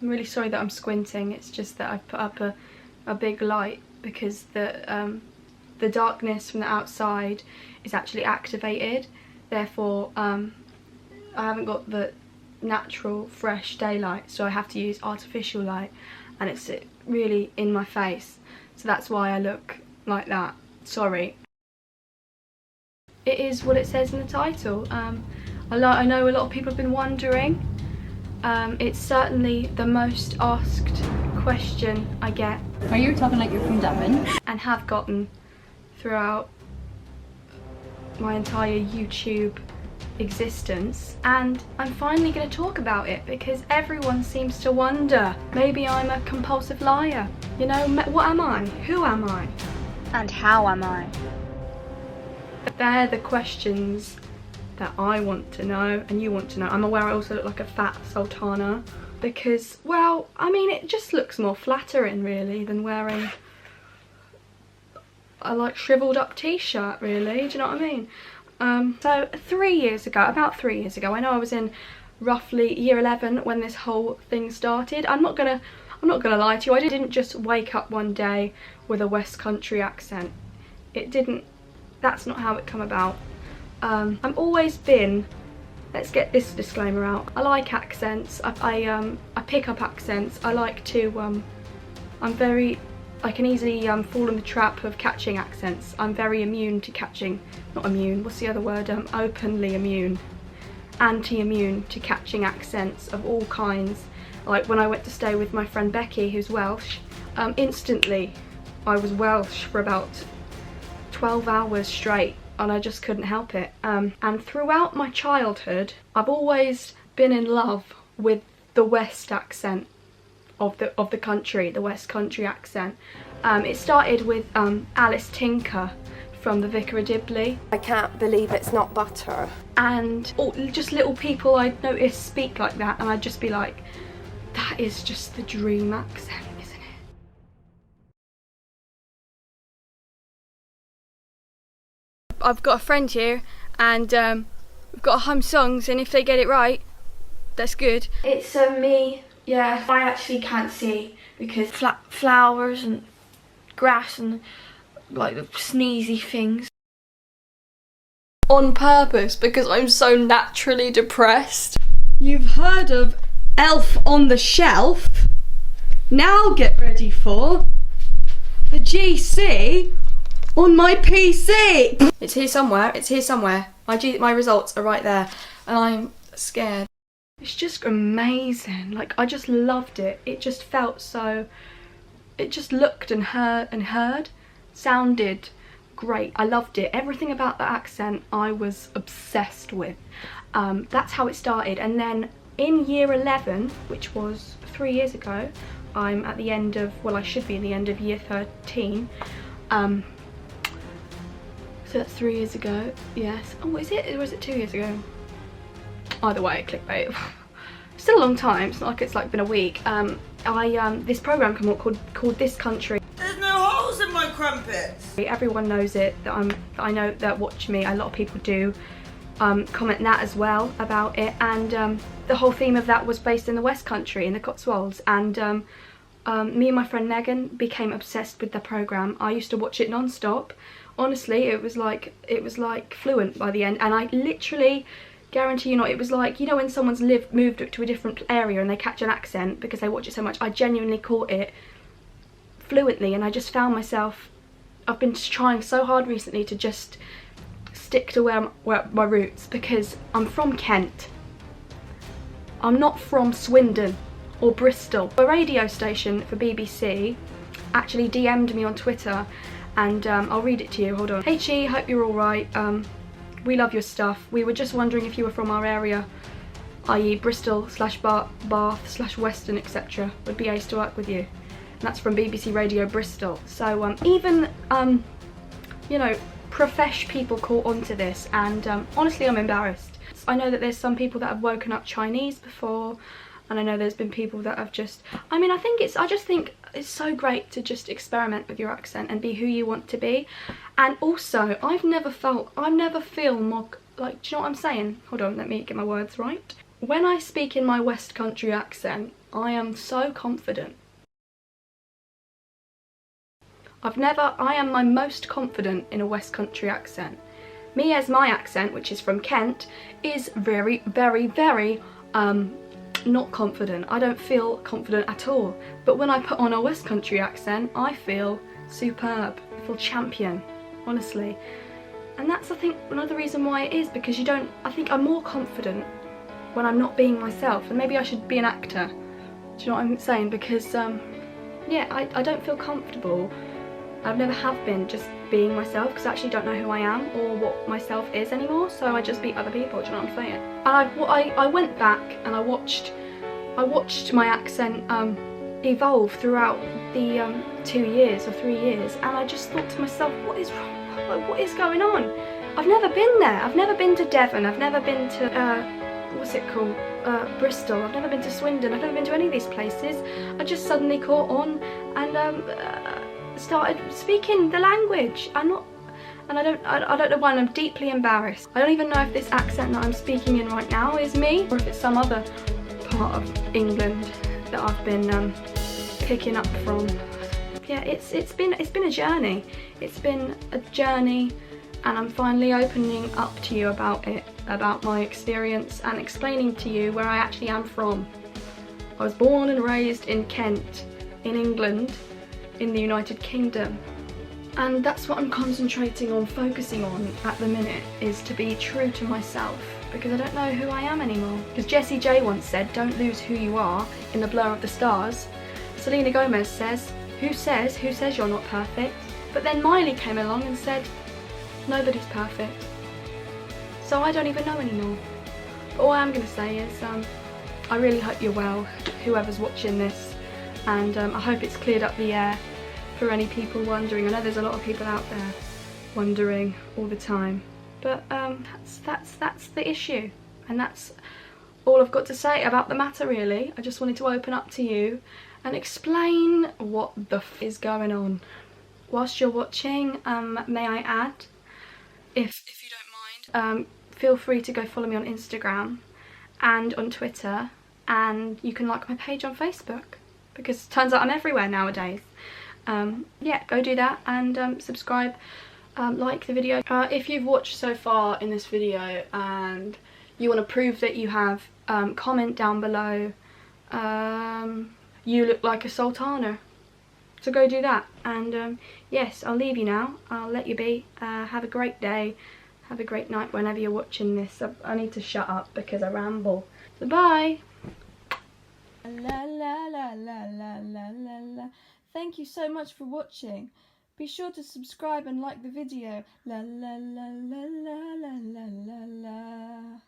I'm really sorry that I'm squinting. It's just that I've put up a big light because the darkness from the outside is actually activated. Therefore, I haven't got the natural fresh daylight, so I have to use artificial light, and it's really in my face. So that's why I look like that. Sorry. It is what it says in the title. I know a lot of people have been wondering. It's certainly the most asked question I get. Are you talking like you're from Dublin? And have gotten throughout my entire YouTube existence. And I'm finally going to talk about it because everyone seems to wonder. Maybe I'm a compulsive liar. You know, what am I? Who am I? And how am I? They're the questions that I want to know and you want to know. I'm aware I also look like a fat sultana because, well, I mean, it just looks more flattering really than wearing a like shriveled up t-shirt really, do you know what I mean? So about 3 years ago, I know I was in roughly year 11 when this whole thing started. I'm not gonna lie to you, I didn't just wake up one day with a West Country accent. That's not how it come about. I've always been, let's get this disclaimer out, I like accents, I pick up accents, I like to, I can easily fall in the trap of catching accents. I'm very immune to catching, not immune, what's the other word, openly immune, anti-immune to catching accents of all kinds. Like when I went to stay with my friend Becky, who's Welsh, instantly I was Welsh for about 12 hours straight, and I just couldn't help it. And throughout my childhood, I've always been in love with the West accent of the country, the West Country accent. It started with Alice Tinker from The Vicar of Dibley. I can't believe it's not butter. And just little people I'd notice speak like that, and I'd just be like, that is just the dream accent, isn't it? I've got a friend here, and we've got to hum songs, and if they get it right, that's good. It's me, yeah, I actually can't see because flowers and grass and like the sneezy things. On purpose, because I'm so naturally depressed. You've heard of Elf on the Shelf? Now get ready for the GC on my PC. It's here somewhere, it's here somewhere. My results are right there, and I'm scared. It's just amazing, like I just loved it. It just felt so, it just looked and heard, sounded great. I loved it. Everything about the accent I was obsessed with. That's how it started, and then in year 11, which was 3 years ago, I'm at the end of, well I should be in the end of year 13. So that's 3 years ago, yes. Oh, is it, or was it 2 years ago? Either way, clickbait. Still a long time, it's not like it's like been a week. This program came up called This Country. There's no holes in my crumpets! Everyone knows it, that I know that watch me, a lot of people do comment that as well about it, and the whole theme of that was based in the West Country, in the Cotswolds, and me and my friend Megan became obsessed with the program. I used to watch it non-stop. Honestly, it was like fluent by the end, and I literally guarantee you not, it was like, you know when someone's moved to a different area and they catch an accent because they watch it so much. I genuinely caught it fluently, and I just found myself, I've been trying so hard recently to just stick to where my roots, because I'm from Kent. I'm not from Swindon or Bristol. A radio station for BBC actually DM'd me on Twitter, and I'll read it to you, hold on. Hey Chi, hope you're alright. We love your stuff. We were just wondering if you were from our area, i.e. Bristol / Bath / Western, etc. Would be ace to work with you. And that's from BBC Radio Bristol. So even, you know, profesh people caught onto this, and honestly I'm embarrassed. I know that there's some people that have woken up Chinese before, and I know there's been people that have just, I mean, I just think it's so great to just experiment with your accent and be who you want to be. And also, I've never feel more, like, do you know what I'm saying? Hold on, let me get my words right. When I speak in my West Country accent, I am so confident. I am my most confident in a West Country accent. Me as my accent, which is from Kent, is very, very, very, not confident. I don't feel confident at all. But when I put on a West Country accent, I feel superb. I feel champion, honestly. And that's, I think, another reason why it is, because I think I'm more confident when I'm not being myself. And maybe I should be an actor. Do you know what I'm saying? Because, yeah, I don't feel comfortable. I've never have been just being myself, because I actually don't know who I am or what myself is anymore, so I just be other people, do you know what I'm saying? And I went back and I watched my accent evolve throughout the 2 years or 3 years, and I just thought to myself, what is wrong? Like, what is going on? I've never been there. I've never been to Devon. I've never been to, what's it called? Bristol. I've never been to Swindon. I've never been to any of these places. I just suddenly caught on and started speaking the language. I don't know why, and I'm deeply embarrassed. I don't even know if this accent that I'm speaking in right now is me, or if it's some other part of England that I've been picking up from. Yeah, it's been a journey. It's been a journey, and I'm finally opening up to you about it, about my experience, and explaining to you where I actually am from. I was born and raised in Kent, in England, in the United Kingdom, and that's what I'm concentrating on, focusing on at the minute, is to be true to myself, because I don't know who I am anymore. Because Jessie J once said, don't lose who you are in the blur of the stars. Selena Gomez says, who says you're not perfect? But then Miley came along and said, nobody's perfect. So I don't even know anymore. But all I'm going to say is, I really hope you're well, whoever's watching this, and I hope it's cleared up the air for any people wondering. I know there's a lot of people out there wondering all the time, but that's the issue, and that's all I've got to say about the matter, really. I just wanted to open up to you and explain what the f is going on. Whilst you're watching, may I add, if you don't mind, feel free to go follow me on Instagram and on Twitter, and you can like my page on Facebook, because it turns out I'm everywhere nowadays. Yeah, go do that, and subscribe, like the video. If you've watched so far in this video and you want to prove that you have, comment down below, you look like a sultana. So go do that, and yes, I'll leave you now. I'll let you be. Have a great day, have a great night whenever you're watching this. I need to shut up because I ramble. So bye. La la la la la la la la. Thank you so much for watching. Be sure to subscribe and like the video. La la la la la la la la la.